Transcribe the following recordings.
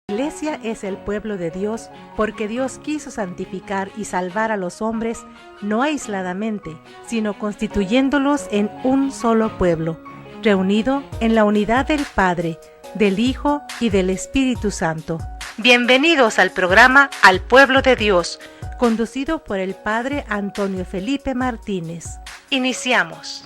La Iglesia es el pueblo de Dios porque Dios quiso santificar y salvar a los hombres no aisladamente, sino constituyéndolos en un solo pueblo, reunido en la unidad del Padre, del Hijo y del Espíritu Santo. Bienvenidos al programa Al Pueblo de Dios, conducido por el Padre Antonio Felipe Martínez. Iniciamos.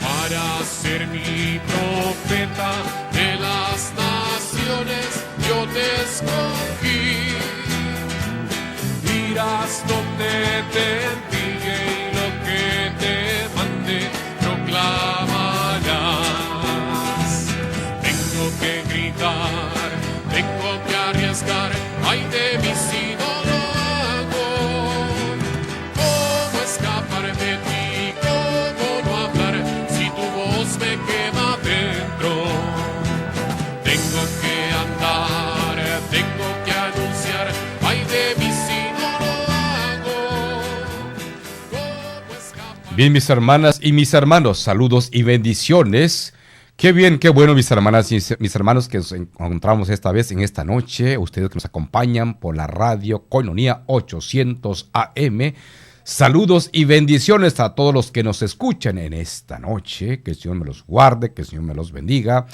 Para ser mi profeta de las naciones, yo te escogí. Irás donde te envíe y lo que te mande proclamarás. Tengo que gritar, tengo que arriesgar, ay de mí si no lo hago. ¿Cómo escapar de ti? Me quema dentro. Tengo que andar, tengo que anunciar, ay de mí si no lo hago. Bien, mis hermanas y mis hermanos, saludos y bendiciones. Qué bien, qué bueno, mis hermanas y mis hermanos, que nos encontramos esta vez en esta noche. Ustedes que nos acompañan por la radio Koinonia 800 AM. Saludos y bendiciones a todos los que nos escuchan en esta noche. Que el Señor me los guarde, que el Señor me los bendiga.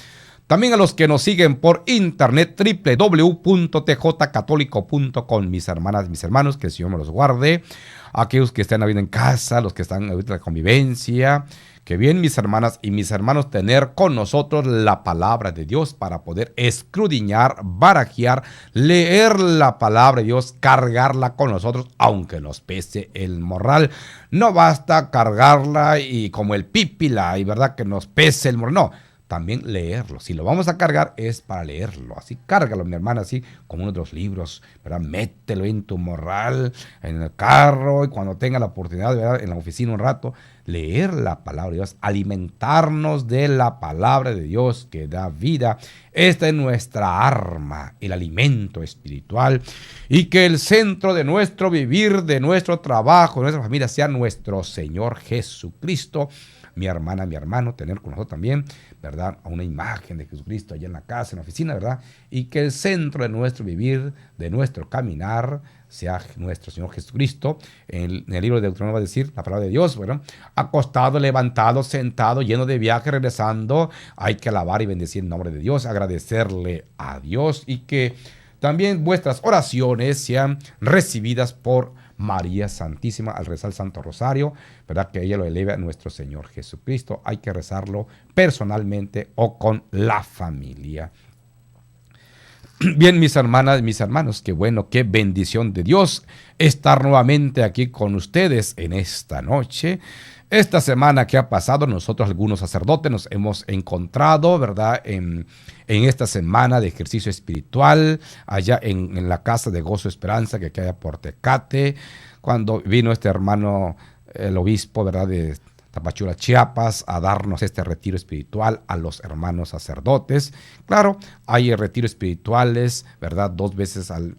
También a los que nos siguen por internet, www.tjcatólico.com. Mis hermanas, mis hermanos, que el Señor me los guarde. Aquellos que están ahorita en casa, los que están ahorita en la convivencia. Que bien, mis hermanas y mis hermanos, tener con nosotros la palabra de Dios para poder escudriñar, barajear, leer la palabra de Dios, cargarla con nosotros, aunque nos pese el morral. No basta cargarla y como el pípila, y verdad que nos pese el morral, no. También leerlo. Si lo vamos a cargar es para leerlo. Así cárgalo, mi hermana, así como uno de los libros, ¿verdad? Mételo en tu morral, en el carro, y cuando tenga la oportunidad, ¿verdad? En la oficina un rato, leer la palabra de Dios, alimentarnos de la palabra de Dios que da vida. Esta es nuestra arma, el alimento espiritual, y que el centro de nuestro vivir, de nuestro trabajo, de nuestra familia, sea nuestro Señor Jesucristo. Mi hermana, mi hermano, tener con nosotros también, ¿verdad?, a una imagen de Jesucristo allá en la casa, en la oficina, ¿verdad? Y que el centro de nuestro vivir, de nuestro caminar, sea nuestro Señor Jesucristo. En el libro de Deuteronomio va a decir la palabra de Dios, bueno, acostado, levantado, sentado, lleno de viaje, regresando, hay que alabar y bendecir el nombre de Dios, agradecerle a Dios, y que también vuestras oraciones sean recibidas por María Santísima al rezar el Santo Rosario, ¿verdad? Que ella lo eleve a nuestro Señor Jesucristo. Hay que rezarlo personalmente o con la familia. Bien, mis hermanas, mis hermanos, qué bueno, qué bendición de Dios estar nuevamente aquí con ustedes en esta noche. Esta semana que ha pasado, nosotros algunos sacerdotes nos hemos encontrado, ¿verdad?, en esta semana de ejercicio espiritual, allá en la Casa de Gozo Esperanza, que queda por Tecate, cuando vino este hermano, el obispo, ¿verdad?, de Tapachula, Chiapas, a darnos este retiro espiritual a los hermanos sacerdotes. Claro, hay retiros espirituales, ¿verdad?, 2 veces al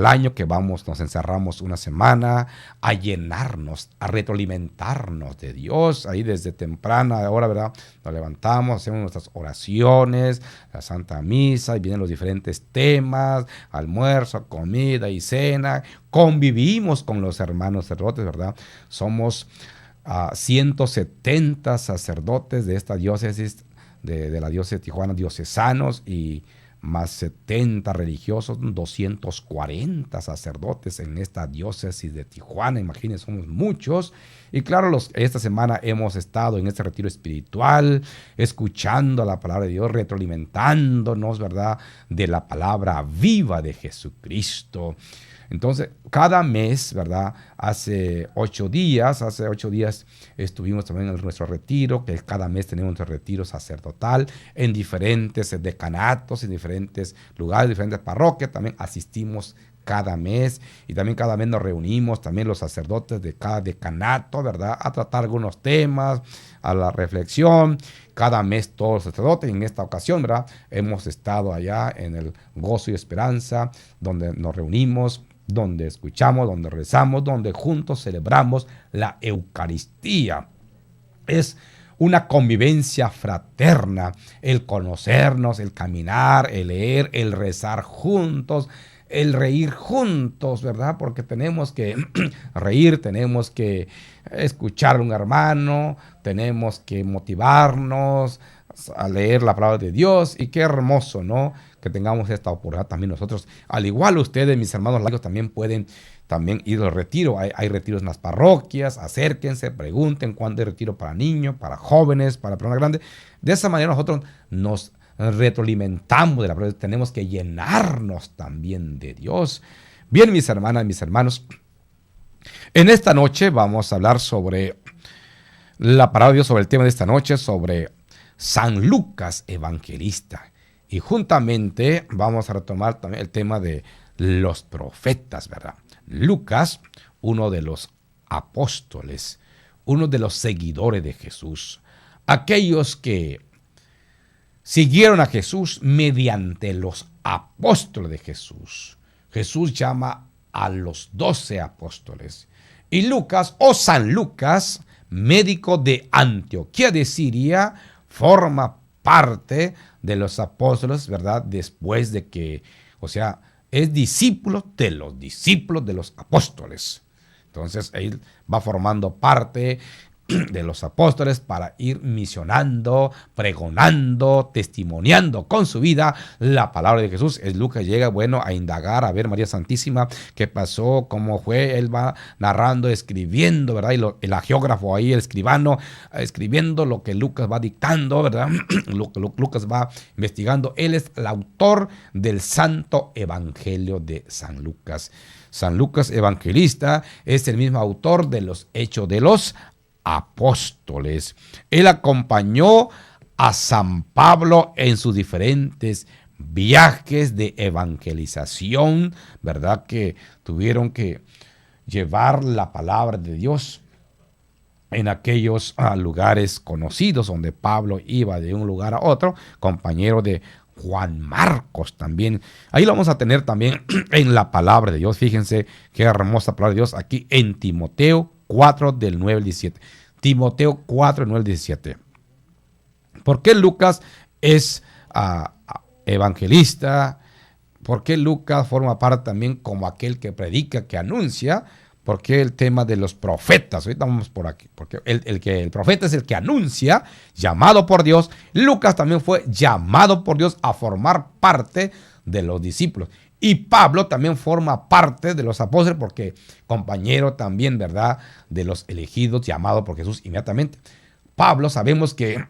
año que vamos, nos encerramos una semana a llenarnos, a retroalimentarnos de Dios. Ahí desde temprana hora, ¿verdad?, nos levantamos, hacemos nuestras oraciones, la Santa Misa, y vienen los diferentes temas, almuerzo, comida y cena. Convivimos con los hermanos sacerdotes, ¿verdad? Somos 170 sacerdotes de esta diócesis, de la diócesis de Tijuana, diocesanos, y más 70 religiosos, 240 sacerdotes en esta diócesis de Tijuana. Imagínense, somos muchos. Y claro, esta semana hemos estado en este retiro espiritual, escuchando la palabra de Dios, retroalimentándonos, ¿verdad?, de la palabra viva de Jesucristo. Entonces, cada mes, ¿verdad?, hace 8 días estuvimos también en nuestro retiro, que cada mes tenemos nuestro retiro sacerdotal en diferentes decanatos, en diferentes lugares, diferentes parroquias. También asistimos cada mes, y también cada mes nos reunimos también los sacerdotes de cada decanato, ¿verdad?, a tratar algunos temas, a la reflexión. Cada mes todos los sacerdotes, y en esta ocasión, ¿verdad?, hemos estado allá en el Gozo y Esperanza, donde nos reunimos donde escuchamos, donde rezamos, donde juntos celebramos la Eucaristía. Es una convivencia fraterna, el conocernos, el caminar, el leer, el rezar juntos, el reír juntos, ¿verdad? Porque tenemos que reír, tenemos que escuchar a un hermano, tenemos que motivarnos a leer la palabra de Dios, y qué hermoso, ¿no?, que tengamos esta oportunidad también nosotros. Al igual ustedes, mis hermanos laicos, también pueden ir al retiro. Hay retiros en las parroquias, acérquense, pregunten cuándo hay retiro para niños, para jóvenes, para personas grandes. De esa manera nosotros nos retroalimentamos de la palabra. Tenemos que llenarnos también de Dios. Bien, mis hermanas, mis hermanos, en esta noche vamos a hablar sobre la palabra de Dios, sobre el tema de esta noche, sobre San Lucas Evangelista. Y juntamente vamos a retomar también el tema de los profetas, ¿verdad? Lucas, uno de los apóstoles, uno de los seguidores de Jesús, aquellos que siguieron a Jesús mediante los apóstoles de Jesús. Jesús llama a los 12 apóstoles. Y Lucas, o San Lucas, médico de Antioquía de Siria, forma parte de los apóstoles, ¿verdad? Después de que, o sea, es discípulo de los apóstoles. Entonces, él va formando parte de los apóstoles para ir misionando, pregonando, testimoniando con su vida la palabra de Jesús. Es Lucas llega, a indagar, a ver María Santísima, qué pasó, cómo fue. Él va narrando, escribiendo, ¿verdad? Y el geógrafo ahí, el escribano, escribiendo lo que Lucas va dictando, ¿verdad? Lucas va investigando. Él es el autor del Santo Evangelio de San Lucas. San Lucas Evangelista es el mismo autor de los Hechos de los Apóstoles. Él acompañó a San Pablo en sus diferentes viajes de evangelización, ¿verdad? Que tuvieron que llevar la palabra de Dios en aquellos lugares conocidos donde Pablo iba de un lugar a otro, compañero de Juan Marcos también. Ahí lo vamos a tener también en la palabra de Dios. Fíjense qué hermosa palabra de Dios aquí en Timoteo 4 del 9 al 17. Timoteo 4 del 9 al 17. ¿Por qué Lucas es evangelista? ¿Por qué Lucas forma parte también como aquel que predica, que anuncia? ¿Por qué el tema de los profetas? Ahorita vamos por aquí. Porque el profeta es el que anuncia, llamado por Dios. Lucas también fue llamado por Dios a formar parte de los discípulos. Y Pablo también forma parte de los apóstoles porque compañero también, ¿verdad?, de los elegidos, llamado por Jesús inmediatamente. Pablo sabemos que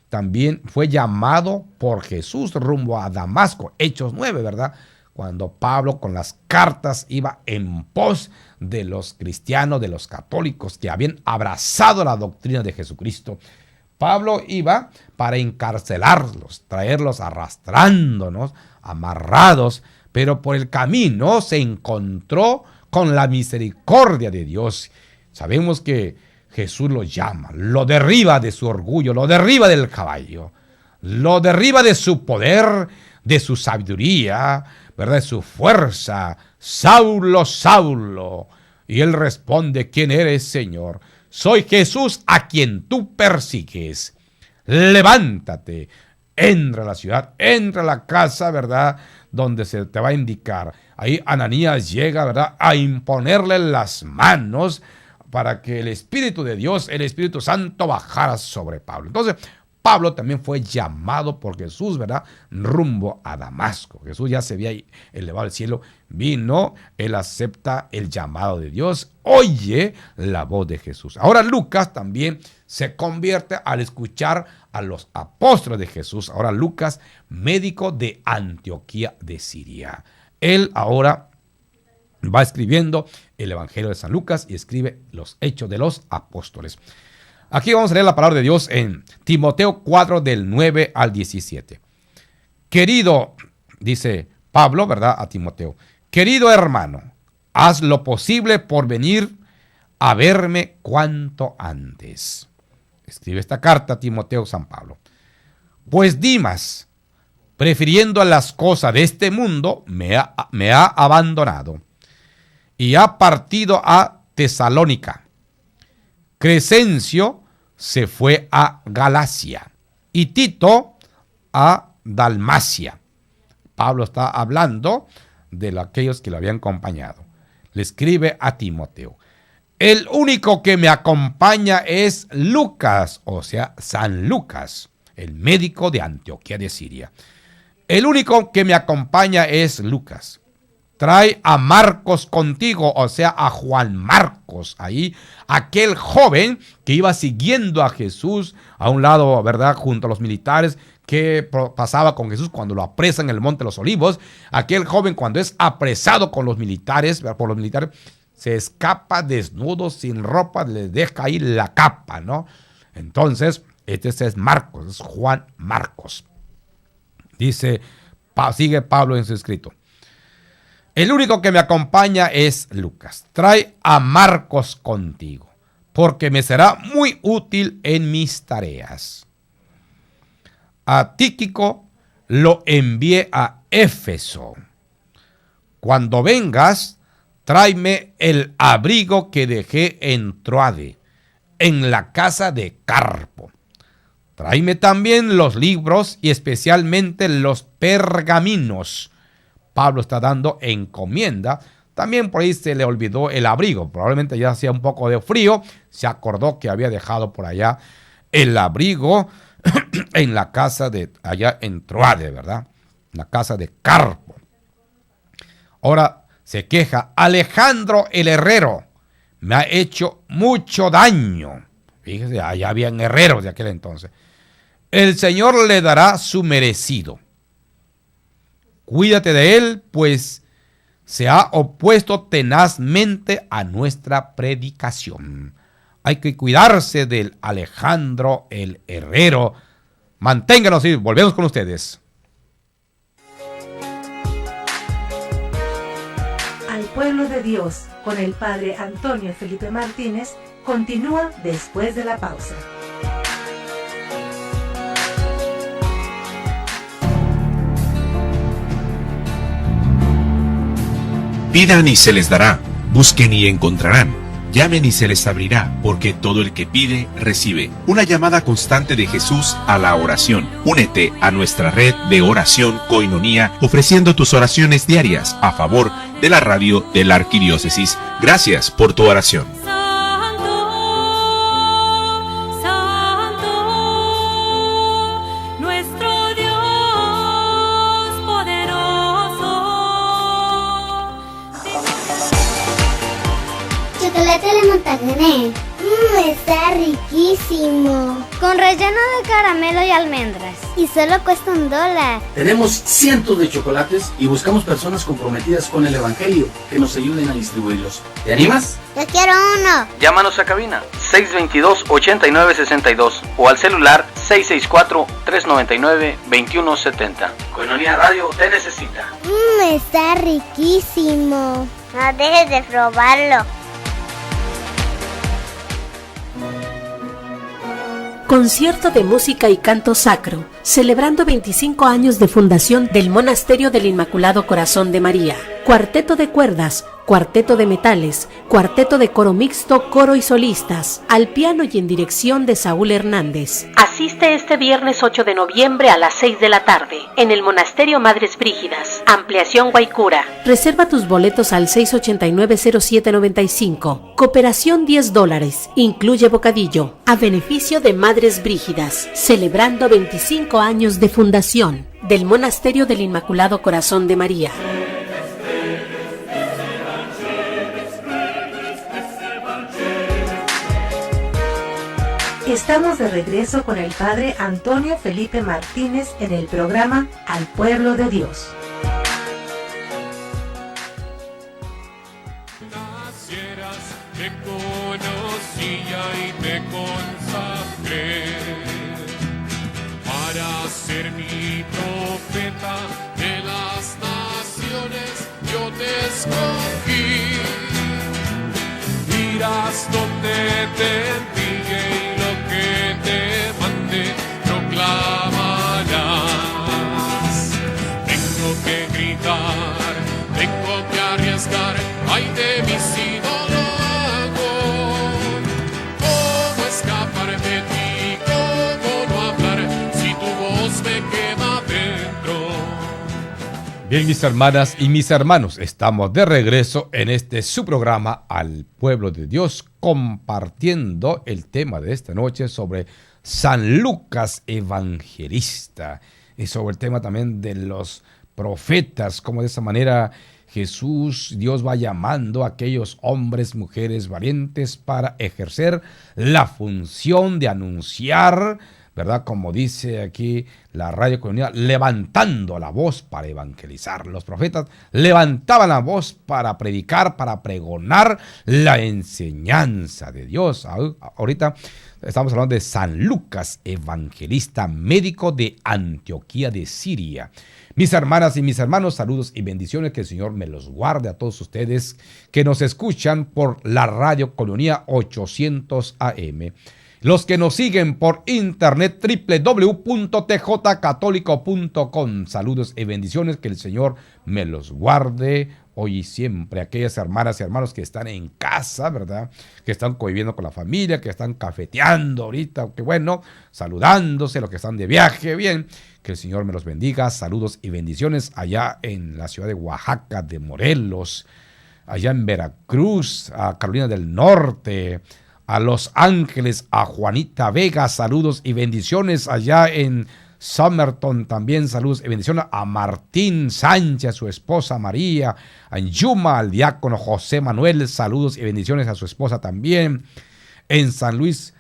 también fue llamado por Jesús rumbo a Damasco, Hechos 9, ¿verdad? Cuando Pablo con las cartas iba en pos de los cristianos, de los católicos que habían abrazado la doctrina de Jesucristo. Pablo iba para encarcelarlos, traerlos arrastrándonos, amarrados, pero por el camino se encontró con la misericordia de Dios. Sabemos que Jesús lo llama, lo derriba de su orgullo, lo derriba del caballo, lo derriba de su poder, de su sabiduría, ¿verdad?, de su fuerza. Saulo, Saulo. Y él responde: ¿quién eres, Señor? Soy Jesús a quien tú persigues. Levántate, entra a la ciudad, entra a la casa, ¿verdad?, donde se te va a indicar. Ahí Ananías llega, ¿verdad?, a imponerle las manos para que el Espíritu de Dios, el Espíritu Santo, bajara sobre Pablo. Entonces, Pablo también fue llamado por Jesús, ¿verdad?, rumbo a Damasco. Jesús ya se había elevado al cielo, vino, él acepta el llamado de Dios, oye la voz de Jesús. Ahora Lucas también se convierte al escuchar a los apóstoles de Jesús. Ahora Lucas, médico de Antioquía de Siria. Él ahora va escribiendo el Evangelio de San Lucas y escribe los Hechos de los Apóstoles. Aquí vamos a leer la palabra de Dios en Timoteo 4 del 9 al 17. Querido, dice Pablo, ¿verdad?, a Timoteo, querido hermano, haz lo posible por venir a verme cuanto antes. Escribe esta carta a Timoteo San Pablo. Pues Dimas, prefiriendo las cosas de este mundo, me ha abandonado. y ha partido a Tesalónica. Crescencio se fue a Galacia y Tito a Dalmacia. Pablo está hablando de aquellos que lo habían acompañado. Le escribe a Timoteo: el único que me acompaña es Lucas, o sea, San Lucas, el médico de Antioquía de Siria. El único que me acompaña es Lucas. Trae a Marcos contigo, o sea, a Juan Marcos, ahí, aquel joven que iba siguiendo a Jesús a un lado, ¿verdad?, junto a los militares, que pasaba con Jesús cuando lo apresan en el Monte de los Olivos. Aquel joven, cuando es apresado con los militares, por los militares, se escapa desnudo, sin ropa, le deja ahí la capa, ¿no? Entonces, este es Marcos, es Juan Marcos. Dice, sigue Pablo en su escrito: el único que me acompaña es Lucas. Trae a Marcos contigo, porque me será muy útil en mis tareas. A Tíquico lo envié a Éfeso. Cuando vengas, tráeme el abrigo que dejé en Troade, en la casa de Carpo. Tráeme también los libros y especialmente los pergaminos. Pablo está dando encomienda. También por ahí se le olvidó el abrigo. Probablemente ya hacía un poco de frío. Se acordó que había dejado por allá el abrigo en la casa de allá en Troade, ¿verdad? La casa de Carpo. Ahora se queja: Alejandro el herrero me ha hecho mucho daño. Fíjese, allá habían herreros de aquel entonces. El Señor le dará su merecido. Cuídate de él, pues se ha opuesto tenazmente a nuestra predicación. Hay que cuidarse del Alejandro el herrero. Manténganos y volvemos con ustedes. Al pueblo de Dios, con el padre Antonio Felipe Martínez, continúa después de la pausa. Pidan y se les dará, busquen y encontrarán, llamen y se les abrirá, porque todo el que pide, recibe. Una llamada constante de Jesús a la oración. Únete a nuestra red de oración Koinonía, ofreciendo tus oraciones diarias a favor de la radio de la Arquidiócesis. Gracias por tu oración. Chocolate de Montaner. Está riquísimo. Con relleno de caramelo y almendras. Y solo cuesta $1. Tenemos cientos de chocolates y buscamos personas comprometidas con el Evangelio que nos ayuden a distribuirlos. ¿Te animas? Yo quiero uno. Llámanos a cabina 622-8962 o al celular 664-399-2170. Koinonía Radio te necesita. Está riquísimo. No dejes de probarlo. Concierto de música y canto sacro, celebrando 25 años de fundación del Monasterio del Inmaculado Corazón de María. Cuarteto de cuerdas, cuarteto de metales, cuarteto de coro mixto, coro y solistas, al piano y en dirección de Saúl Hernández. Asiste este viernes 8 de noviembre a las 6 de la tarde, en el Monasterio Madres Brígidas, Ampliación Guaycura. Reserva tus boletos al 689-0795. Cooperación $10, incluye bocadillo, a beneficio de Madres Brígidas, celebrando 25 años de fundación del Monasterio del Inmaculado Corazón de María. Estamos de regreso con el padre Antonio Felipe Martínez en el programa Al Pueblo de Dios. Nacieras, te conocía y te consagré para ser mi profeta de las naciones. Yo te escogí, irás donde te envíe y lo que te mande proclamarás. Tengo que gritar, tengo que arriesgar, ay de mí Bien, mis hermanas y mis hermanos, estamos de regreso en este su programa Al Pueblo de Dios, compartiendo el tema de esta noche sobre San Lucas Evangelista y sobre el tema también de los profetas, como de esa manera Jesús, Dios va llamando a aquellos hombres, mujeres valientes para ejercer la función de anunciar, ¿verdad? Como dice aquí la Radio Colonia, levantando la voz para evangelizar. Los profetas levantaban la voz para predicar, para pregonar la enseñanza de Dios. Ahorita estamos hablando de San Lucas Evangelista, médico de Antioquía de Siria. Mis hermanas y mis hermanos, saludos y bendiciones, que el Señor me los guarde a todos ustedes que nos escuchan por la Radio Colonia 800 AM. Los que nos siguen por internet, www.tjcatólico.com. Saludos y bendiciones, que el Señor me los guarde hoy y siempre. Aquellas hermanas y hermanos que están en casa, ¿verdad? Que están conviviendo con la familia, que están cafeteando ahorita, que bueno, saludándose, los que están de viaje, bien. Que el Señor me los bendiga. Saludos y bendiciones allá en la ciudad de Oaxaca, de Morelos, allá en Veracruz, a Carolina del Norte, a Los Ángeles, a Juanita Vega, saludos y bendiciones allá en Somerton, también saludos y bendiciones a Martín Sánchez, a su esposa María, a Yuma, al diácono José Manuel, saludos y bendiciones a su esposa también. En San Luis,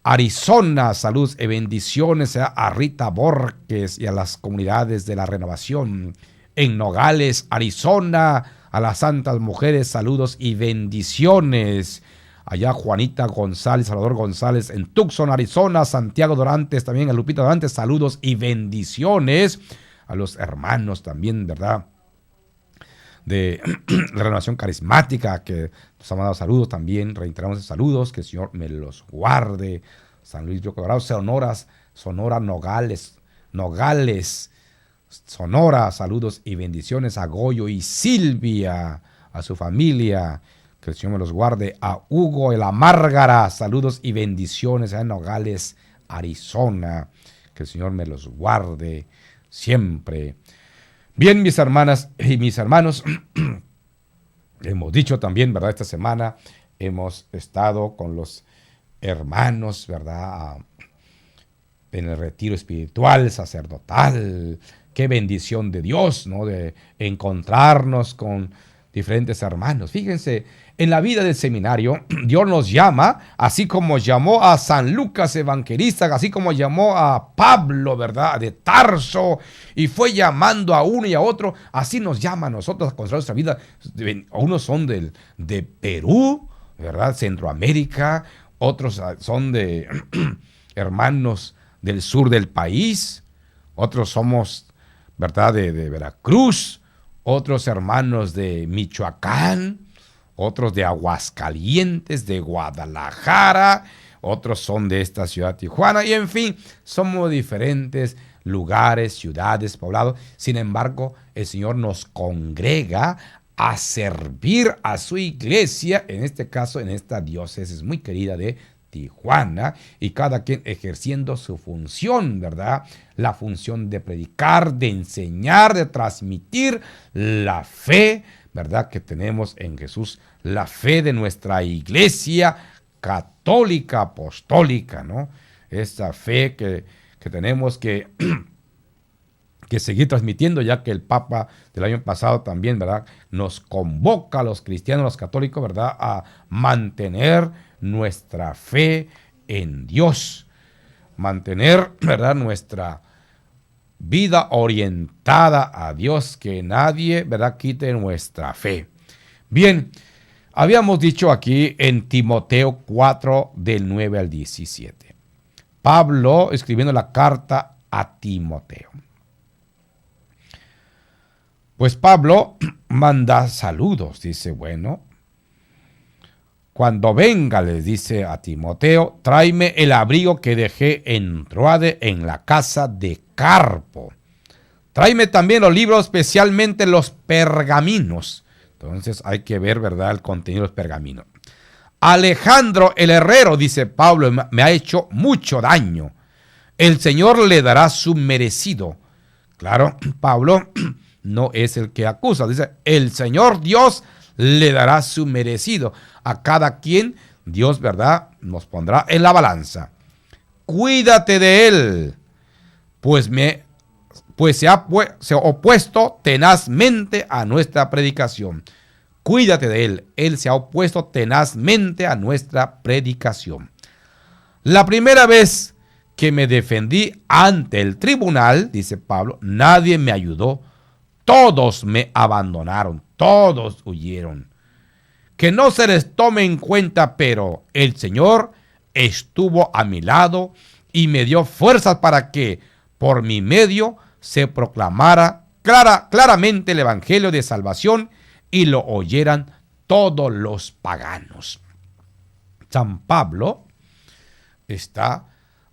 Arizona, saludos y bendiciones a Rita Borges y a las comunidades de la Renovación. En Nogales, Arizona, a las Santas Mujeres, saludos y bendiciones. Allá Juanita González, Salvador González, en Tucson, Arizona, Santiago Dorantes, también a Lupita Dorantes, saludos y bendiciones. A los hermanos también, ¿verdad?, de la Renovación Carismática, que nos han mandado saludos también, reiteramos esos saludos, que el Señor me los guarde. San Luis Río Colorado, Sonora, Nogales, Sonora, saludos y bendiciones a Goyo y Silvia, a su familia, que el Señor me los guarde. A Hugo de la Márgara, saludos y bendiciones a Nogales, Arizona, que el Señor me los guarde siempre. Bien, mis hermanas y mis hermanos, hemos dicho también, ¿verdad? Esta semana hemos estado con los hermanos, ¿verdad?, en el retiro espiritual, sacerdotal. Qué bendición de Dios, ¿no?, de encontrarnos con diferentes hermanos. Fíjense, en la vida del seminario, Dios nos llama, así como llamó a San Lucas Evangelista, así como llamó a Pablo, ¿verdad?, de Tarso, y fue llamando a uno y a otro, así nos llama a nosotros a construir nuestra vida. Unos son de Perú, ¿verdad?, Centroamérica, otros son de hermanos del sur del país, otros somos, ¿verdad?, de Veracruz, otros hermanos de Michoacán, otros de Aguascalientes, de Guadalajara, otros son de esta ciudad Tijuana, y en fin, somos diferentes lugares, ciudades, poblados. Sin embargo, el Señor nos congrega a servir a su iglesia, en este caso, en esta diócesis muy querida de Tijuana, y cada quien ejerciendo su función, ¿verdad? La función de predicar, de enseñar, de transmitir la fe, ¿verdad?, que tenemos en Jesús, la fe de nuestra iglesia católica, apostólica, ¿no? Esta fe que tenemos que seguir transmitiendo, ya que el Papa del año pasado también, ¿verdad?, nos convoca a los cristianos, los católicos, ¿verdad?, a mantener nuestra fe en Dios, mantener, ¿verdad?, nuestra vida orientada a Dios, que nadie, ¿verdad?, quite nuestra fe. Bien, habíamos dicho aquí en Timoteo 4, del 9 al 17. Pablo escribiendo la carta a Timoteo. Pues Pablo manda saludos, dice, bueno, cuando venga, les dice a Timoteo, tráeme el abrigo que dejé en Troade, en la casa de Carpo. Tráeme también los libros, especialmente los pergaminos. Entonces hay que ver, ¿verdad?, el contenido de los pergaminos. Alejandro el herrero, dice Pablo, me ha hecho mucho daño. El Señor le dará su merecido. Claro, Pablo no es el que acusa. Dice, el Señor Dios le dará su merecido. A cada quien, Dios, ¿verdad?, nos pondrá en la balanza. Cuídate de él, pues se ha opuesto tenazmente a nuestra predicación. Cuídate de él. Él se ha opuesto tenazmente a nuestra predicación. La primera vez que me defendí ante el tribunal, dice Pablo, nadie me ayudó. Todos me abandonaron, todos huyeron. Que no se les tome en cuenta, pero el Señor estuvo a mi lado y me dio fuerzas para que por mi medio se proclamara claramente el evangelio de salvación y lo oyeran todos los paganos. San Pablo está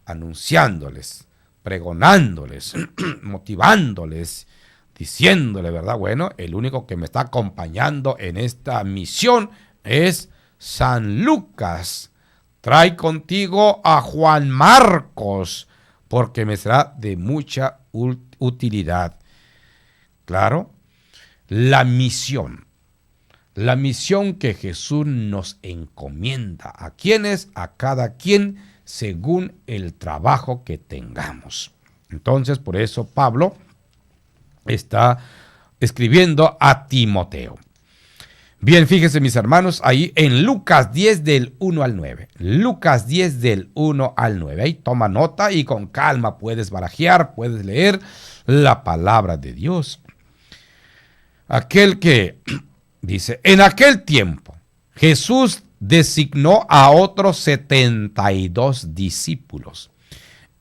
anunciándoles, pregonándoles, motivándoles, diciéndole, ¿verdad? Bueno, el único que me está acompañando en esta misión es San Lucas. Trae contigo a Juan Marcos, porque me será de mucha utilidad. Claro, la misión que Jesús nos encomienda. ¿A quiénes? A cada quien según el trabajo que tengamos. Entonces, por eso Pablo está escribiendo a Timoteo. Bien, fíjense mis hermanos, ahí en Lucas 10 del 1 al 9. Lucas 10 del 1 al 9. Ahí toma nota y con calma puedes barajear, puedes leer la palabra de Dios. Aquel que dice, en aquel tiempo Jesús designó a otros 72 discípulos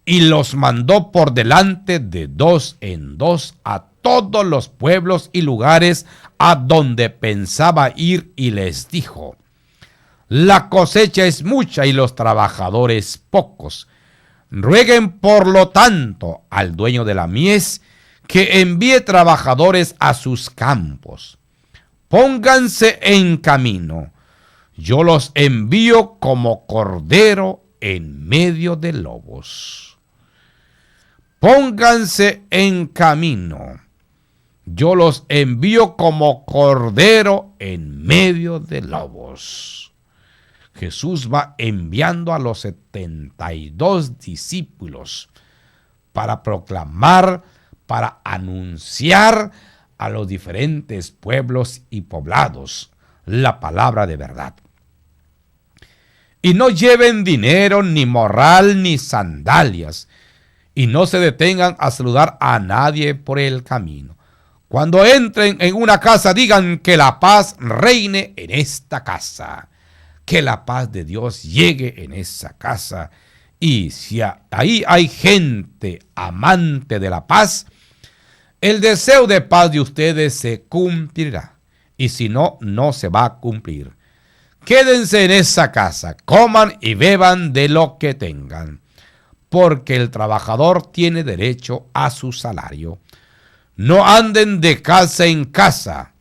y los mandó por delante de dos en dos a todos los pueblos y lugares a donde pensaba ir, y les dijo, la cosecha es mucha y los trabajadores pocos. Rueguen por lo tanto al dueño de la mies que envíe trabajadores a sus campos. Pónganse en camino. Yo los envío como cordero en medio de lobos. Pónganse en camino. Yo los envío como cordero en medio de lobos. Jesús va enviando a los 72 discípulos para proclamar, para anunciar a los diferentes pueblos y poblados la palabra de verdad. Y no lleven dinero, ni morral, ni sandalias, y no se detengan a saludar a nadie por el camino. Cuando entren en una casa, digan que la paz reine en esta casa, que la paz de Dios llegue en esa casa. Y si ahí hay gente amante de la paz, el deseo de paz de ustedes se cumplirá. Y si no, no se va a cumplir. Quédense en esa casa, coman y beban de lo que tengan, porque el trabajador tiene derecho a su salario. No anden de casa en casa.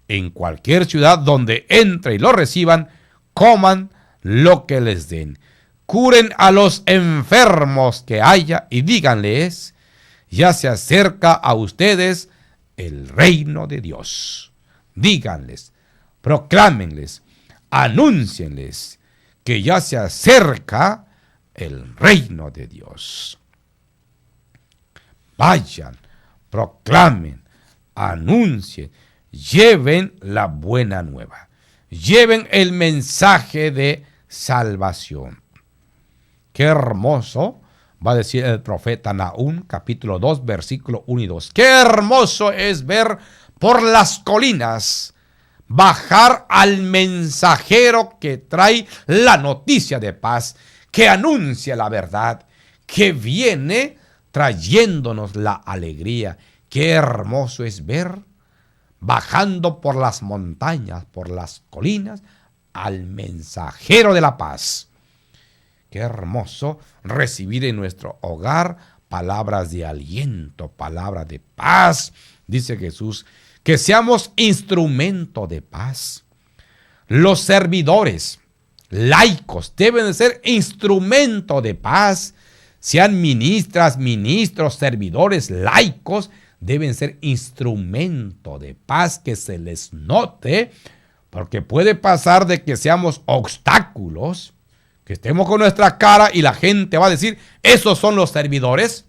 En cualquier ciudad donde entre y lo reciban, coman lo que les den. Curen a los enfermos que haya y díganles, ya se acerca a ustedes el reino de Dios. Díganles, proclámenles, anúncienles que ya se acerca el reino de Dios. Vayan, proclamen, anuncien, lleven la buena nueva, lleven el mensaje de salvación. Qué hermoso, va a decir el profeta Nahum, capítulo 2, versículo 1 y 2. Qué hermoso es ver por las colinas bajar al mensajero que trae la noticia de paz, que anuncia la verdad, que viene trayéndonos la alegría. Qué hermoso es ver bajando por las montañas, por las colinas, al mensajero de la paz. Qué hermoso recibir en nuestro hogar palabras de aliento, palabras de paz. Dice Jesús, que seamos instrumento de paz. Los servidores laicos deben de ser instrumento de paz. Sean ministras, ministros, servidores laicos, deben ser instrumento de paz, que se les note, porque puede pasar de que seamos obstáculos, que estemos con nuestra cara y la gente va a decir, esos son los servidores,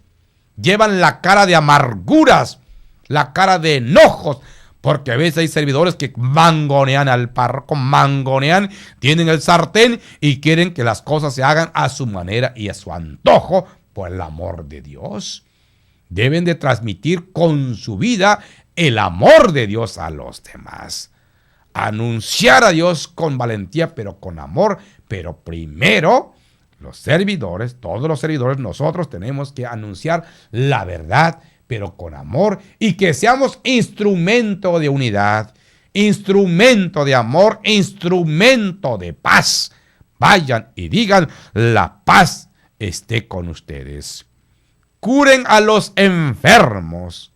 llevan la cara de amarguras, la cara de enojos, porque a veces hay servidores que mangonean al párroco, mangonean, tienen el sartén y quieren que las cosas se hagan a su manera y a su antojo, por el amor de Dios. Deben de transmitir con su vida el amor de Dios a los demás. Anunciar a Dios con valentía, pero con amor. Pero primero, los servidores, todos los servidores, nosotros tenemos que anunciar la verdad, pero con amor, y que seamos instrumento de unidad, instrumento de amor, instrumento de paz. Vayan y digan, la paz esté con ustedes. Curen a los enfermos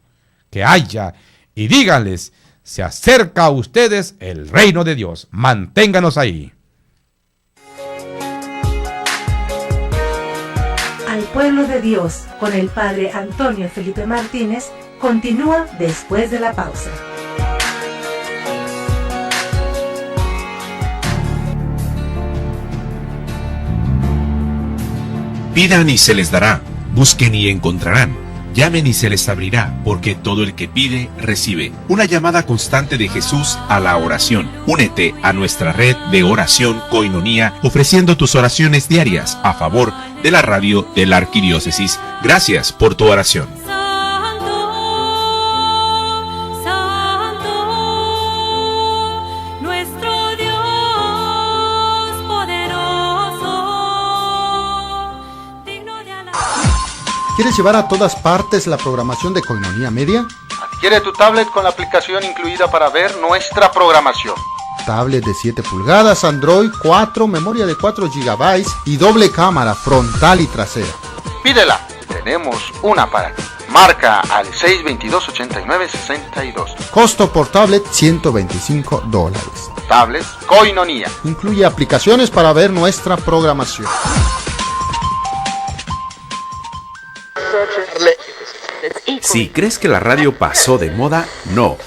que haya y díganles, se acerca a ustedes el reino de Dios. Manténganos ahí. Al pueblo de Dios, con el Padre Antonio Felipe Martínez, continúa después de la pausa. Pidan y se les dará, busquen y encontrarán, llamen y se les abrirá, porque todo el que pide, recibe. Una llamada constante de Jesús a la oración. Únete a nuestra red de oración Koinonía, ofreciendo tus oraciones diarias a favor de la radio de la Arquidiócesis. Gracias por tu oración. ¿Quieres llevar a todas partes la programación de Koinonía Media? Adquiere tu tablet con la aplicación incluida para ver nuestra programación. Tablet de 7 pulgadas, Android 4, memoria de 4 GB y doble cámara frontal y trasera. Pídela, tenemos una para ti. Marca al 622-8962. Costo por tablet $125. Tablet Koinonía. Incluye aplicaciones para ver nuestra programación. Si crees que la radio pasó de moda, no.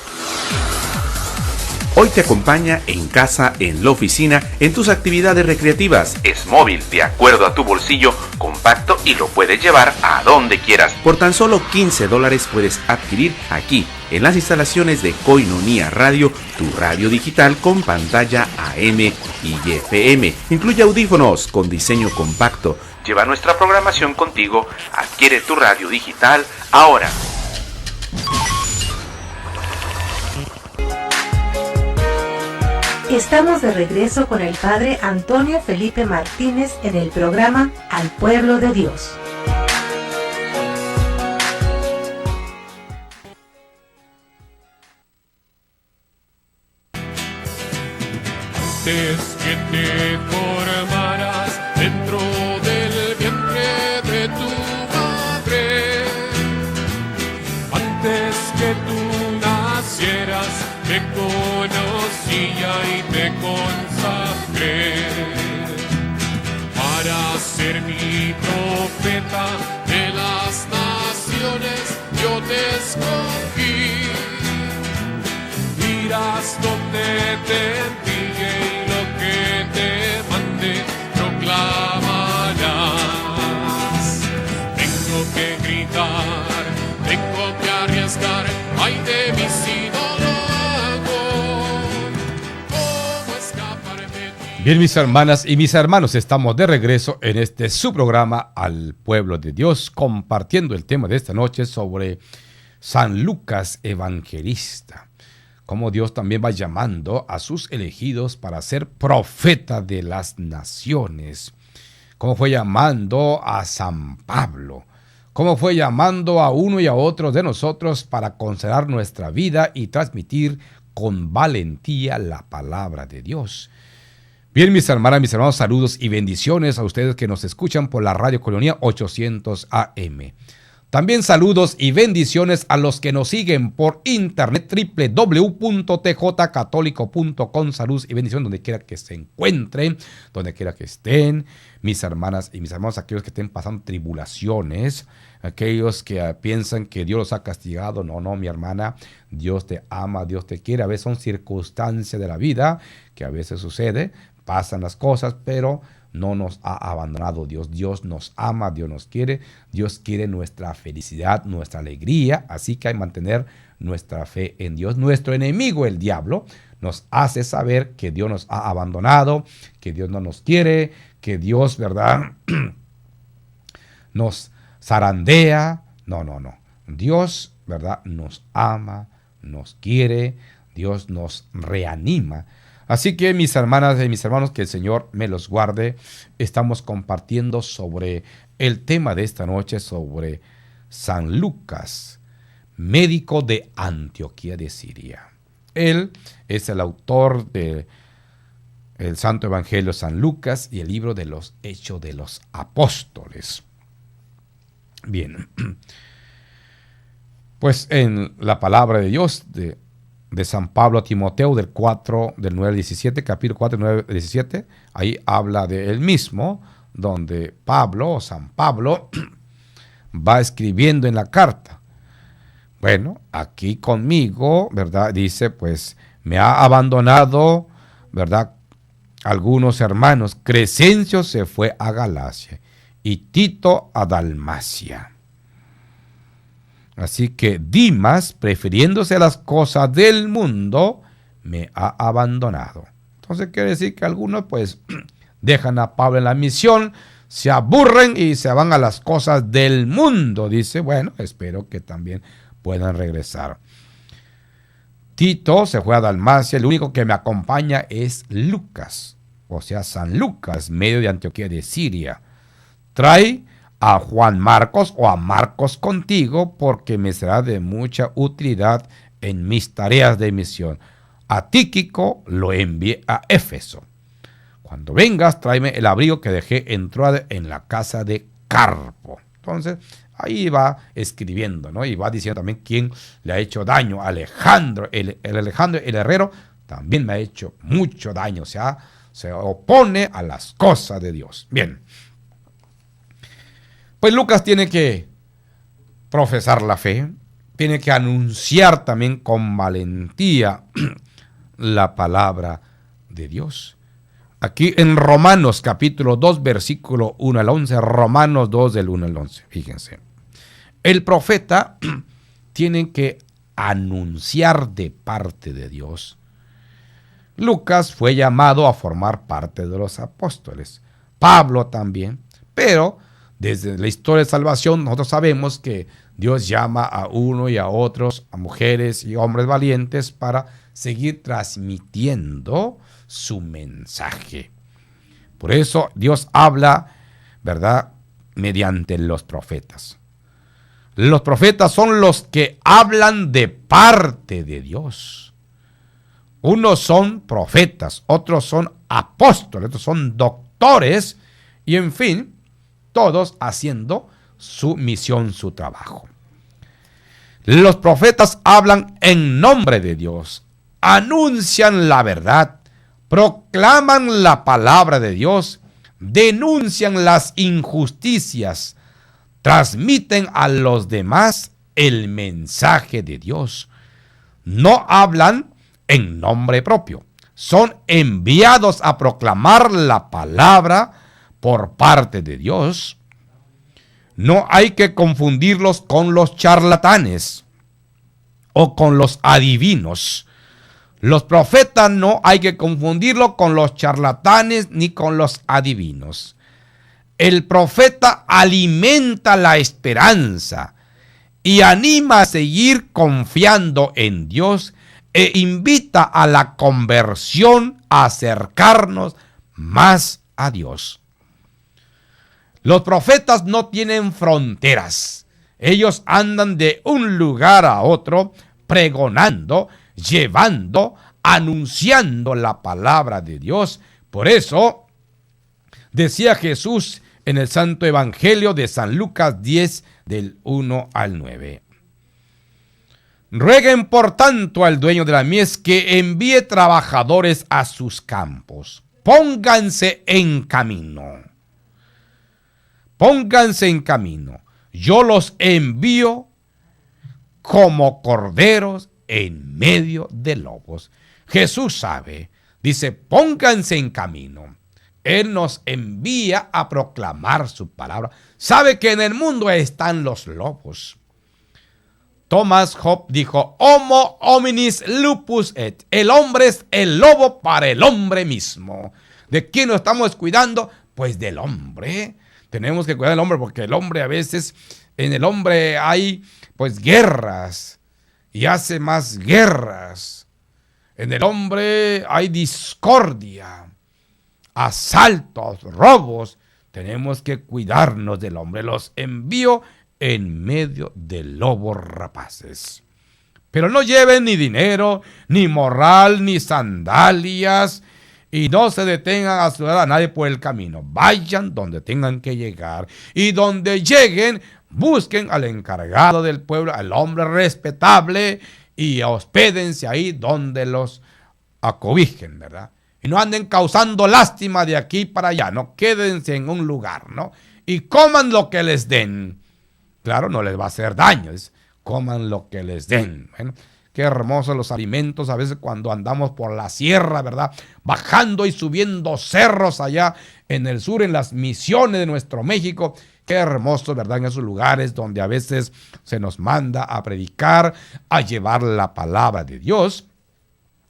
Hoy te acompaña en casa, en la oficina, en tus actividades recreativas. Es móvil, de acuerdo a tu bolsillo, compacto y lo puedes llevar a donde quieras. Por tan solo $15 puedes adquirir aquí, en las instalaciones de Koinonía Radio, tu radio digital con pantalla AM y FM. Incluye audífonos con diseño compacto. Lleva nuestra programación contigo. Adquiere tu radio digital ahora. Estamos de regreso con el Padre Antonio Felipe Martínez en el programa Al Pueblo de Dios. Antes que te formaras dentro del vientre de tu madre, antes que tú nacieras, te conocía y te consagré para ser mi profeta de las naciones. Yo te escogí, irás donde te envíe y lo que te mande proclamarás. Tengo que gritar, tengo que arriesgar, ay de mí si no lo hago. ¿Cómo escapar de ti? Bien, mis hermanas y mis hermanos, estamos de regreso en este su programa Al Pueblo de Dios, compartiendo el tema de esta noche sobre San Lucas Evangelista. Cómo Dios también va llamando a sus elegidos para ser profeta de las naciones. Cómo fue llamando a San Pablo. Cómo fue llamando a uno y a otro de nosotros para consagrar nuestra vida y transmitir con valentía la palabra de Dios. Bien, mis hermanas, mis hermanos, saludos y bendiciones a ustedes que nos escuchan por la Radio Koinonía 800 AM. También saludos y bendiciones a los que nos siguen por internet www.tjcatólico.com. Saludos y bendiciones donde quiera que se encuentren, donde quiera que estén, mis hermanas y mis hermanos, aquellos que estén pasando tribulaciones, aquellos que piensan que Dios los ha castigado. No, mi hermana, Dios te ama, Dios te quiere. A veces son circunstancias de la vida que a veces sucede, pasan las cosas, pero no nos ha abandonado Dios. Dios nos ama, Dios nos quiere, Dios quiere nuestra felicidad, nuestra alegría, así que hay que mantener nuestra fe en Dios. Nuestro enemigo, el diablo, nos hace saber que Dios nos ha abandonado, que Dios no nos quiere, que Dios, ¿verdad?, nos zarandea. No. Dios, ¿verdad?, nos ama, nos quiere, Dios nos reanima. Así que mis hermanas y mis hermanos, que el Señor me los guarde. Estamos compartiendo sobre el tema de esta noche, sobre San Lucas, médico de Antioquía de Siria. Él es el autor del Santo Evangelio de San Lucas y el libro de los Hechos de los Apóstoles. Bien, pues en la palabra de Dios de San Pablo a Timoteo, del 9 al 17, capítulo 4, 9 al 17, ahí habla de él mismo, donde San Pablo, va escribiendo en la carta. Bueno, aquí conmigo, ¿verdad?, dice, pues, me ha abandonado, ¿verdad?, algunos hermanos. Crescencio se fue a Galacia y Tito a Dalmacia. Así que Dimas, prefiriéndose las cosas del mundo, me ha abandonado. Entonces quiere decir que algunos pues dejan a Pablo en la misión, se aburren y se van a las cosas del mundo. Dice, bueno, espero que también puedan regresar. Tito se fue a Dalmacia, el único que me acompaña es Lucas, o sea, San Lucas, medio de Antioquía de Siria. Trae a Juan Marcos o a Marcos contigo, porque me será de mucha utilidad en mis tareas de misión. A Tíquico lo envié a Éfeso. Cuando vengas, tráeme el abrigo que dejé en Troade en la casa de Carpo. Entonces, ahí va escribiendo, ¿no? Y va diciendo también quién le ha hecho daño. Alejandro, el Alejandro, el herrero, también me ha hecho mucho daño. O sea, se opone a las cosas de Dios. Bien. Pues Lucas tiene que profesar la fe, tiene que anunciar también con valentía la palabra de Dios. Aquí en Romanos capítulo 2, versículo 1 al 11, Romanos 2 del 1 al 11, fíjense. El profeta tiene que anunciar de parte de Dios. Lucas fue llamado a formar parte de los apóstoles, Pablo también, pero desde la historia de salvación nosotros sabemos que Dios llama a uno y a otros, a mujeres y hombres valientes, para seguir transmitiendo su mensaje. Por eso Dios habla, ¿verdad?, mediante los profetas. Los profetas son los que hablan de parte de Dios. Unos son profetas, otros son apóstoles, otros son doctores, y en fin, todos haciendo su misión, su trabajo. Los profetas hablan en nombre de Dios, anuncian la verdad, proclaman la palabra de Dios, denuncian las injusticias, transmiten a los demás el mensaje de Dios. No hablan en nombre propio, son enviados a proclamar la palabra por parte de Dios. No hay que confundirlos con los charlatanes o con los adivinos. Los profetas no hay que confundirlos con los charlatanes ni con los adivinos. El profeta alimenta la esperanza y anima a seguir confiando en Dios e invita a la conversión, a acercarnos más a Dios. Los profetas no tienen fronteras. Ellos andan de un lugar a otro, pregonando, llevando, anunciando la palabra de Dios. Por eso decía Jesús en el Santo Evangelio de San Lucas 10, del 1 al 9. Rueguen por tanto al dueño de la mies que envíe trabajadores a sus campos. Pónganse en camino. Pónganse en camino. Yo los envío como corderos en medio de lobos. Jesús sabe, dice, pónganse en camino. Él nos envía a proclamar su palabra. Sabe que en el mundo están los lobos. Thomas Hobbes dijo, Homo hominis lupus et. El hombre es el lobo para el hombre mismo. ¿De quién nos estamos cuidando? Pues del hombre. Tenemos que cuidar del hombre porque el hombre a veces, en el hombre hay pues guerras y hace más guerras. En el hombre hay discordia, asaltos, robos. Tenemos que cuidarnos del hombre. Los envío en medio de lobos rapaces. Pero no lleven ni dinero, ni morral, ni sandalias, y no se detengan a saludar a nadie por el camino. Vayan donde tengan que llegar, y donde lleguen, busquen al encargado del pueblo, al hombre respetable, y hospédense ahí donde los acobijen, ¿verdad? Y no anden causando lástima de aquí para allá, no, quédense en un lugar, ¿no? Y coman lo que les den. Claro, no les va a hacer daño, coman lo que les den. Bueno, qué hermosos los alimentos a veces cuando andamos por la sierra, ¿verdad? Bajando y subiendo cerros allá en el sur, en las misiones de nuestro México. Qué hermoso, ¿verdad? En esos lugares donde a veces se nos manda a predicar, a llevar la palabra de Dios.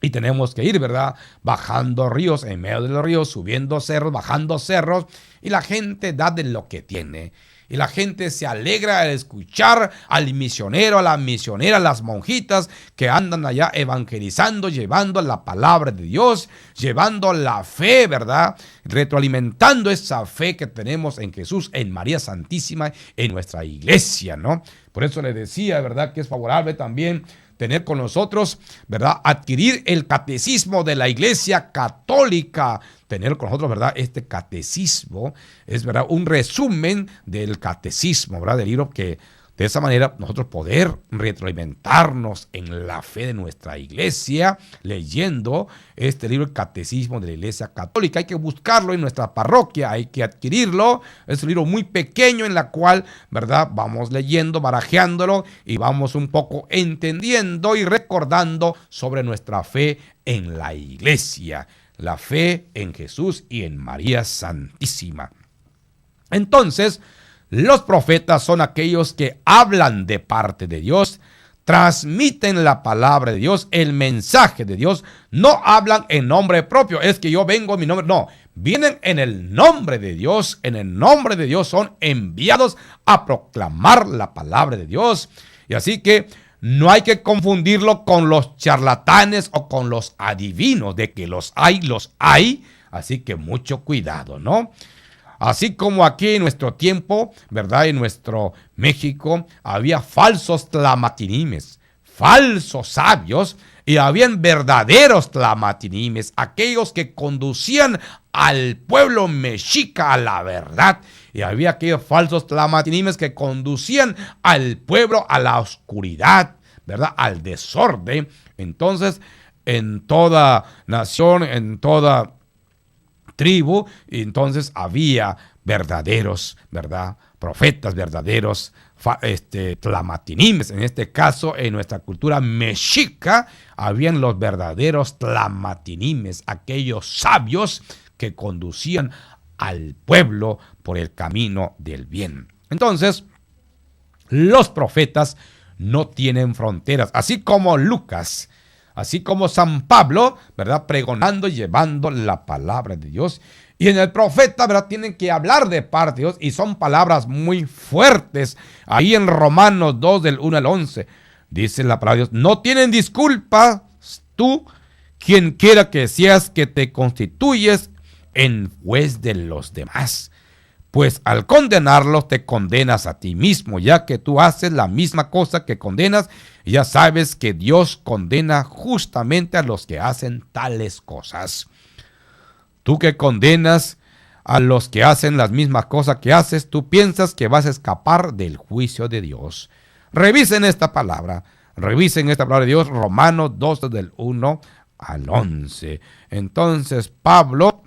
Y tenemos que ir, ¿verdad? Bajando ríos, en medio de los ríos, subiendo cerros, bajando cerros. Y la gente da de lo que tiene. Y la gente se alegra al escuchar al misionero, a la misionera, a las monjitas que andan allá evangelizando, llevando la palabra de Dios, llevando la fe, ¿verdad? Retroalimentando esa fe que tenemos en Jesús, en María Santísima, en nuestra iglesia, ¿no? Por eso le decía, ¿verdad? Que es favorable también tener con nosotros, ¿verdad? Adquirir el catecismo de la Iglesia Católica. Tener con nosotros, ¿verdad? Este catecismo es, ¿verdad? Un resumen del catecismo, ¿verdad? Del libro que de esa manera nosotros poder retroalimentarnos en la fe de nuestra iglesia leyendo este libro, el Catecismo de la Iglesia Católica. Hay que buscarlo en nuestra parroquia, hay que adquirirlo. Es un libro muy pequeño en la cual, ¿verdad? Vamos leyendo, barajeándolo y vamos un poco entendiendo y recordando sobre nuestra fe en la iglesia. La fe en Jesús y en María Santísima. Entonces, los profetas son aquellos que hablan de parte de Dios, transmiten la palabra de Dios, el mensaje de Dios. No hablan en nombre propio, es que yo vengo en mi nombre. No, vienen en el nombre de Dios. En el nombre de Dios son enviados a proclamar la palabra de Dios. Y así que no hay que confundirlo con los charlatanes o con los adivinos. De que los hay. Así que mucho cuidado, ¿no? Así como aquí en nuestro tiempo, ¿verdad? En nuestro México había falsos tlamatinimes, falsos sabios, y habían verdaderos tlamatinimes, aquellos que conducían al pueblo mexica a la verdad. Y había aquellos falsos tlamatinimes que conducían al pueblo a la oscuridad, ¿verdad? Al desorden. Entonces, en toda nación, en toda tribu, y entonces había verdaderos, ¿verdad? Profetas verdaderos, tlamatinimes. En este caso, en nuestra cultura mexica, habían los verdaderos tlamatinimes, aquellos sabios que conducían al pueblo por el camino del bien. Entonces, los profetas no tienen fronteras, así como Lucas, así como San Pablo, ¿verdad? Pregonando y llevando la palabra de Dios. Y en el profeta, ¿verdad? Tienen que hablar de parte de Dios y son palabras muy fuertes. Ahí en Romanos 2, del 1 al 11, dice la palabra de Dios: no tienen disculpas tú, quien quiera que seas, que te constituyes en juez de los demás. Pues al condenarlos te condenas a ti mismo, ya que tú haces la misma cosa que condenas, y ya sabes que Dios condena justamente a los que hacen tales cosas. Tú que condenas a los que hacen las mismas cosas que haces, tú piensas que vas a escapar del juicio de Dios. Revisen esta palabra de Dios, Romanos 2 del 1 al 11. Entonces Pablo,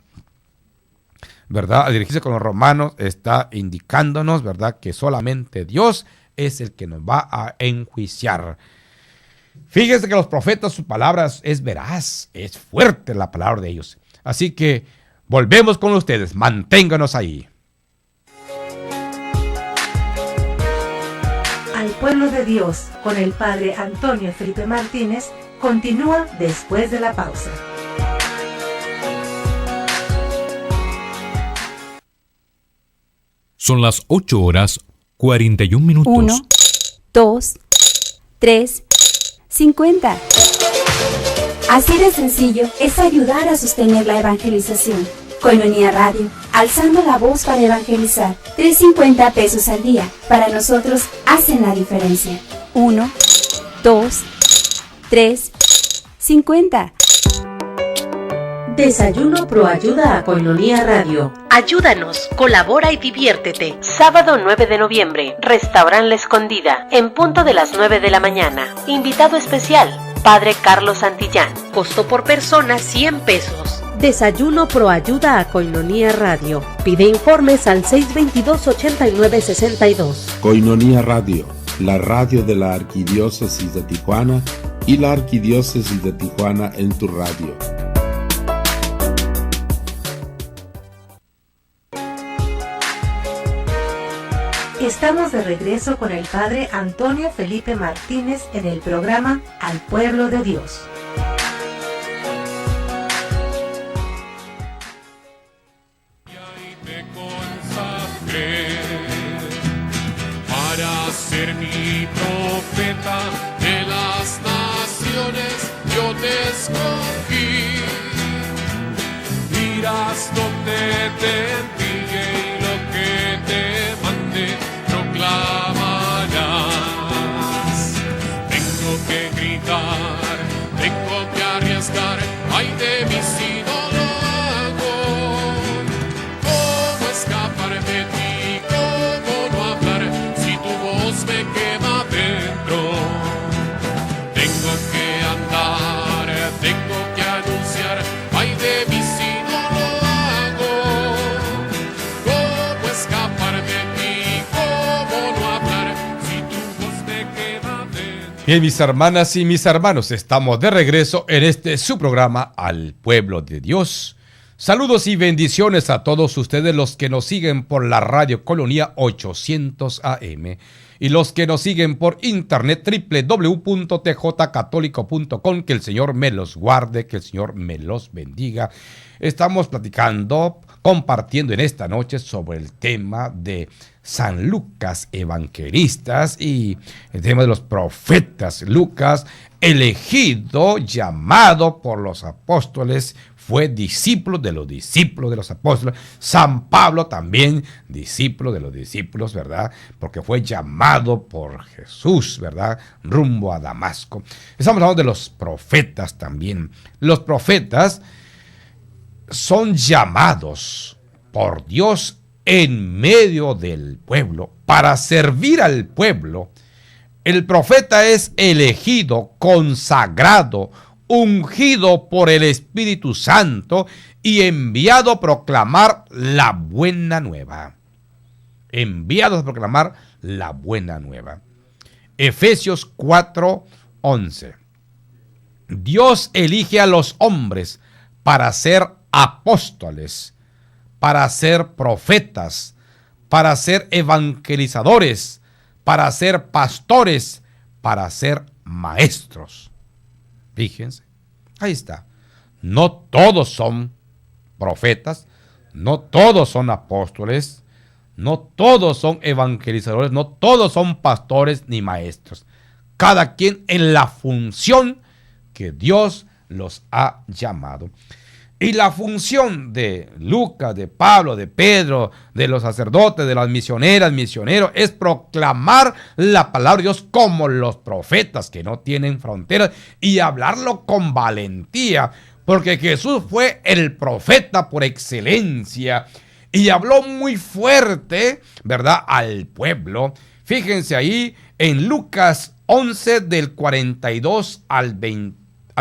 ¿verdad?, al dirigirse con los romanos, está indicándonos, ¿verdad?, que solamente Dios es el que nos va a enjuiciar. Fíjense que los profetas, sus palabras es veraz, es fuerte la palabra de ellos. Así que volvemos con ustedes, manténganos ahí. Al pueblo de Dios, con el padre Antonio Felipe Martínez, continúa después de la pausa. Son las 8:41. 1, 2, 3, 50. Así de sencillo es ayudar a sostener la evangelización. Koinonia Radio, alzando la voz para evangelizar. 3.50 pesos al día. Para nosotros hacen la diferencia. 1, 2, 3, 50. Desayuno Proayuda a Koinonia Radio. Ayúdanos, colabora y diviértete. Sábado 9 de noviembre, Restaurant La Escondida, en punto de las 9 de la mañana. Invitado especial, Padre Carlos Santillán. Costo por persona 100 pesos. Desayuno Proayuda a Koinonia Radio. Pide informes al 622-8962. Koinonia Radio, la radio de la Arquidiócesis de Tijuana y la Arquidiócesis de Tijuana en tu radio. Estamos de regreso con el padre Antonio Felipe Martínez en el programa Al Pueblo de Dios. Para ser mi profeta de las naciones, yo te escogí. Irás donde te envíe y lo que te mande proclamarás. Tengo que gritar, tengo que arriesgar, ay de mí si no lo hago. ¿Cómo escapar de ti? ¿Cómo no hablar si tu voz me quema dentro? Tengo que andar, tengo que anunciar, ay de mí si no lo hago. ¿Cómo escapar de ti? ¿Cómo no hablar si tu voz me quema dentro? Bien, mis hermanas y mis hermanos, estamos de regreso en este su programa Al Pueblo de Dios. Saludos y bendiciones a todos ustedes los que nos siguen por la radio Koinonia 800 AM y los que nos siguen por internet www.tjcatólico.com. Que el Señor me los guarde, que el Señor me los bendiga. Estamos platicando, compartiendo en esta noche sobre el tema de San Lucas Evangelistas y el tema de los profetas. Lucas, elegido, llamado por los apóstoles, fue discípulo de los apóstoles. San Pablo también, discípulo de los discípulos, ¿verdad? Porque fue llamado por Jesús, ¿verdad? Rumbo a Damasco. Estamos hablando de los profetas también. Los profetas son llamados por Dios en medio del pueblo para servir al pueblo. El profeta es elegido, consagrado, ungido por el Espíritu Santo y enviado a proclamar la buena nueva. Enviados a proclamar la buena nueva. Efesios 4:11. Dios elige a los hombres para ser apóstoles, para ser profetas, para ser evangelizadores, para ser pastores, para ser maestros. Fíjense, ahí está. No todos son profetas, no todos son apóstoles, no todos son evangelizadores, no todos son pastores ni maestros. Cada quien en la función que Dios los ha llamado. Y la función de Lucas, de Pablo, de Pedro, de los sacerdotes, de las misioneras, misioneros, es proclamar la palabra de Dios como los profetas que no tienen fronteras y hablarlo con valentía, porque Jesús fue el profeta por excelencia y habló muy fuerte, ¿verdad?, al pueblo. Fíjense ahí en Lucas 11 del 42 al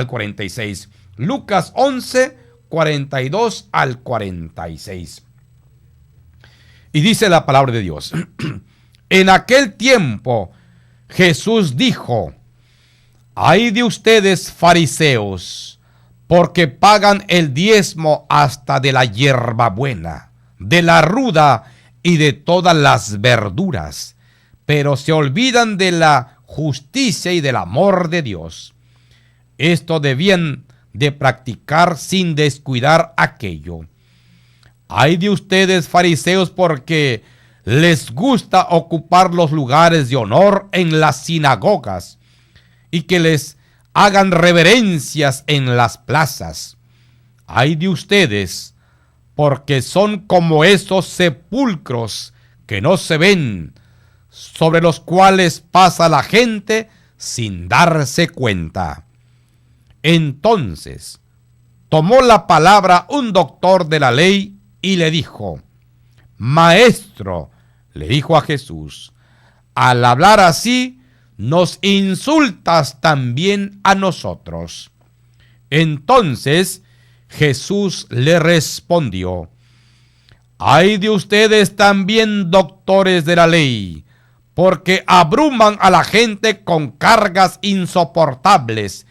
46. Lucas 11, 42 al 46. Y dice la palabra de Dios. En aquel tiempo Jesús dijo: ay de ustedes, fariseos, porque pagan el diezmo hasta de la hierbabuena, de la ruda y de todas las verduras, pero se olvidan de la justicia y del amor de Dios. Esto debían de practicar sin descuidar aquello. Ay de ustedes, fariseos, porque les gusta ocupar los lugares de honor en las sinagogas y que les hagan reverencias en las plazas. Ay de ustedes, porque son como esos sepulcros que no se ven, sobre los cuales pasa la gente sin darse cuenta. Entonces tomó la palabra un doctor de la ley y le dijo: Maestro, le dijo a Jesús, al hablar así, nos insultas también a nosotros. Entonces Jesús le respondió: ay de ustedes también, doctores de la ley, porque abruman a la gente con cargas insoportables,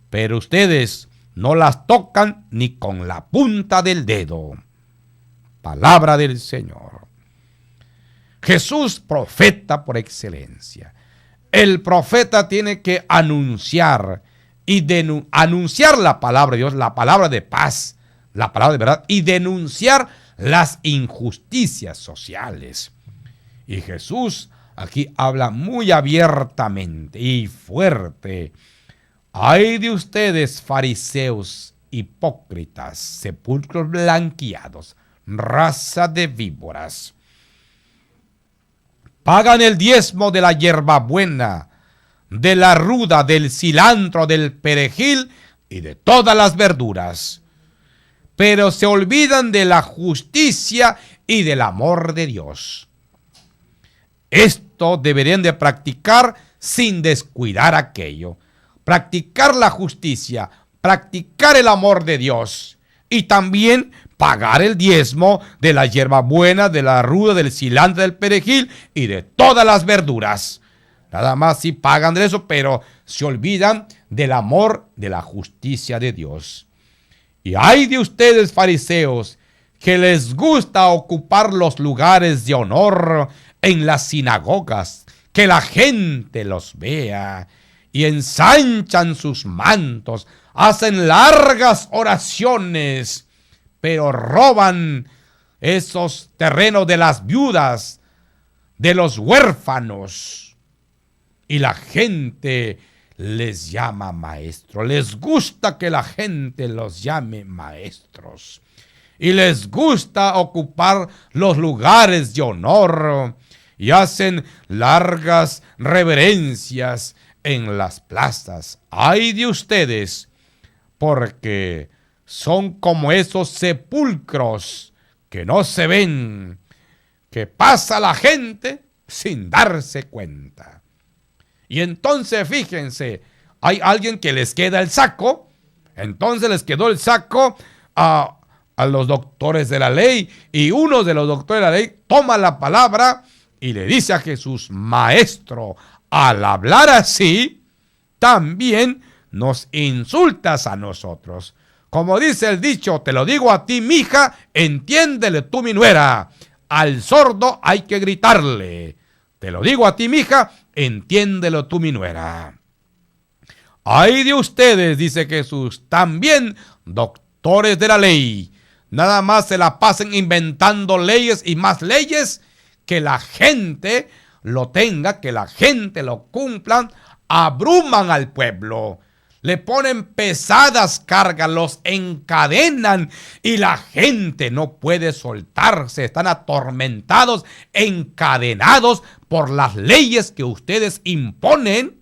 pero ustedes no las tocan ni con la punta del dedo. Palabra del Señor. Jesús, profeta por excelencia. El profeta tiene que anunciar y anunciar la palabra de Dios, la palabra de paz, la palabra de verdad, y denunciar las injusticias sociales. Y Jesús aquí habla muy abiertamente y fuerte. Ay de ustedes, fariseos hipócritas, sepulcros blanqueados, raza de víboras. Pagan el diezmo de la hierbabuena, de la ruda, del cilantro, del perejil y de todas las verduras, pero se olvidan de la justicia y del amor de Dios. Esto deberían de practicar sin descuidar aquello. Practicar la justicia, practicar el amor de Dios y también pagar el diezmo de la hierbabuena, de la ruda, del cilantro, del perejil y de todas las verduras. Nada más si pagan de eso, pero se olvidan del amor, de la justicia de Dios. Y ay de ustedes, fariseos, que les gusta ocupar los lugares de honor en las sinagogas, que la gente los vea, y ensanchan sus mantos, hacen largas oraciones, pero roban esos terrenos de las viudas, de los huérfanos, y la gente les llama maestro. Les gusta que la gente los llame maestros, y les gusta ocupar los lugares de honor, y hacen largas reverencias en las plazas. Ay de ustedes, porque son como esos sepulcros que no se ven, que pasa la gente sin darse cuenta. Y entonces fíjense, hay alguien que les queda el saco, entonces les quedó el saco a los doctores de la ley, y uno de los doctores de la ley toma la palabra y le dice a Jesús: Maestro, al hablar así, también nos insultas a nosotros. Como dice el dicho, te lo digo a ti, mija, entiéndele tú, mi nuera. Al sordo hay que gritarle. Te lo digo a ti, mija, entiéndelo tú, mi nuera. Ay de ustedes, dice Jesús, también doctores de la ley. Nada más se la pasen inventando leyes y más leyes, que la gente lo tenga, que la gente lo cumplan. Abruman al pueblo, le ponen pesadas cargas, los encadenan y la gente no puede soltarse. Están atormentados, encadenados por las leyes que ustedes imponen.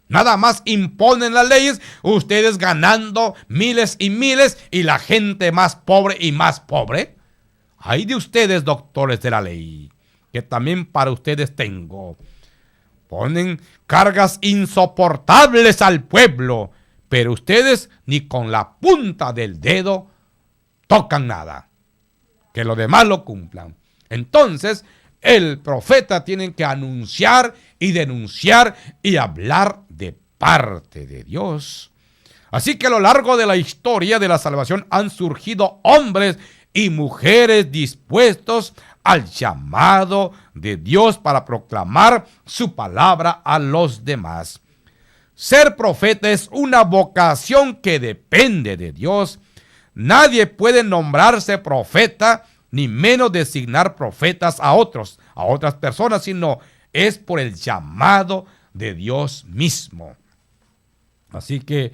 Nada más imponen las leyes, ustedes ganando miles y miles y la gente más pobre y más pobre. Hay de ustedes, doctores de la ley, que también para ustedes tengo. Ponen cargas insoportables al pueblo, pero ustedes ni con la punta del dedo tocan nada. Que los demás lo cumplan. Entonces, el profeta tiene que anunciar y denunciar y hablar de parte de Dios. Así que a lo largo de la historia de la salvación han surgido hombres y mujeres dispuestos al llamado de Dios para proclamar su palabra a los demás. Ser profeta es una vocación que depende de Dios. Nadie puede nombrarse profeta, ni menos designar profetas a otras personas, sino es por el llamado de Dios mismo. Así que,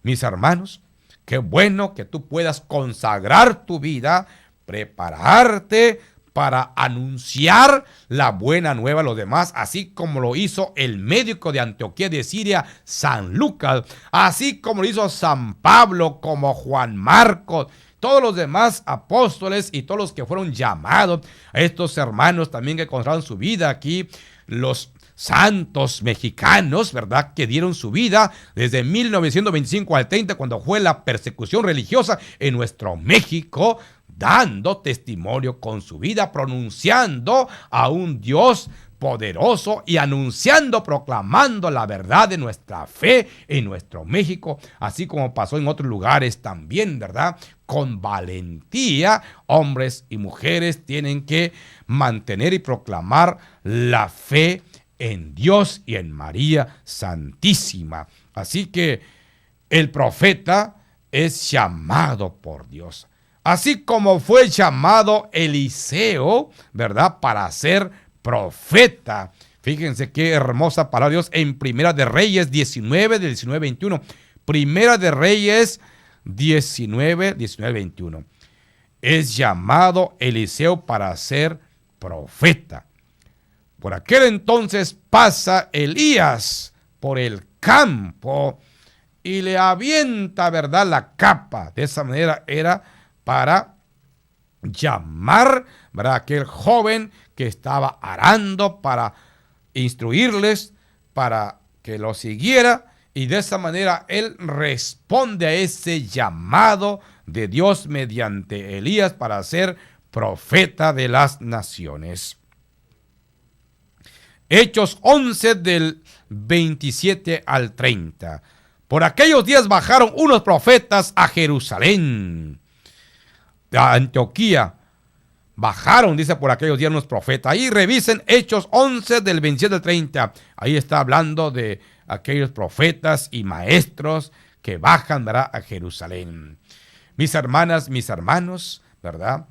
mis hermanos, qué bueno que tú puedas consagrar tu vida, prepararte para anunciar la buena nueva a los demás, así como lo hizo el médico de Antioquía de Siria, San Lucas, así como lo hizo San Pablo, como Juan Marcos, todos los demás apóstoles y todos los que fueron llamados, a estos hermanos también que consagraron su vida aquí, los santos mexicanos, ¿verdad?, que dieron su vida desde 1925 al 30, cuando fue la persecución religiosa en nuestro México, dando testimonio con su vida, pronunciando a un Dios poderoso y anunciando, proclamando la verdad de nuestra fe en nuestro México, así como pasó en otros lugares también, ¿verdad? Con valentía, hombres y mujeres tienen que mantener y proclamar la fe en Dios y en María Santísima. Así que el profeta es llamado por Dios. Así como fue llamado Eliseo, ¿verdad?, para ser profeta. Fíjense qué hermosa palabra de Dios en Primera de Reyes 19, del 19-21. Primera de Reyes 19, 19-21. Es llamado Eliseo para ser profeta. Por aquel entonces pasa Elías por el campo y le avienta, ¿verdad?, la capa. De esa manera era para llamar, ¿verdad?, a aquel joven que estaba arando, para instruirles, para que lo siguiera. Y de esa manera él responde a ese llamado de Dios mediante Elías para ser profeta de las naciones. Hechos 11 del 27 al 30. Por aquellos días bajaron unos profetas a Jerusalén, a Antioquía. Bajaron, dice, por aquellos días unos profetas. Ahí revisen Hechos 11 del 27 al 30. Ahí está hablando de aquellos profetas y maestros que bajan, ¿verdad?, a Jerusalén. Mis hermanas, mis hermanos, ¿verdad?,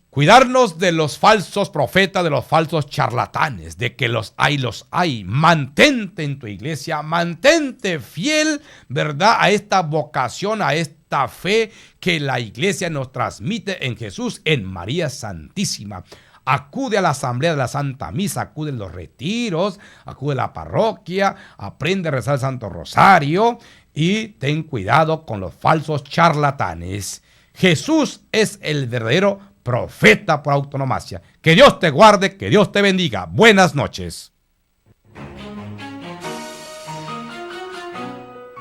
cuidarnos de los falsos profetas, de los falsos charlatanes, de que los hay. Mantente en tu iglesia, mantente fiel, ¿verdad?, a esta vocación, a esta fe que la iglesia nos transmite en Jesús, en María Santísima. Acude a la asamblea de la Santa Misa, acude a los retiros, acude a la parroquia, aprende a rezar el Santo Rosario y ten cuidado con los falsos charlatanes. Jesús es el verdadero profeta por autonomacia. Que Dios te guarde, que Dios te bendiga. Buenas noches.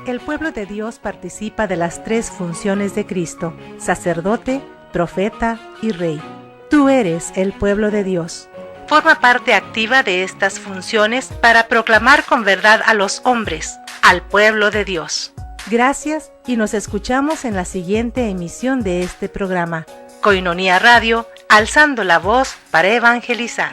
El pueblo de Dios participa de las tres funciones de Cristo: sacerdote, profeta y rey. Tú eres el pueblo de Dios. Forma parte activa de estas funciones para proclamar con verdad a los hombres, al pueblo de Dios. Gracias y nos escuchamos en la siguiente emisión de este programa. Coinonía Radio, alzando la voz para evangelizar.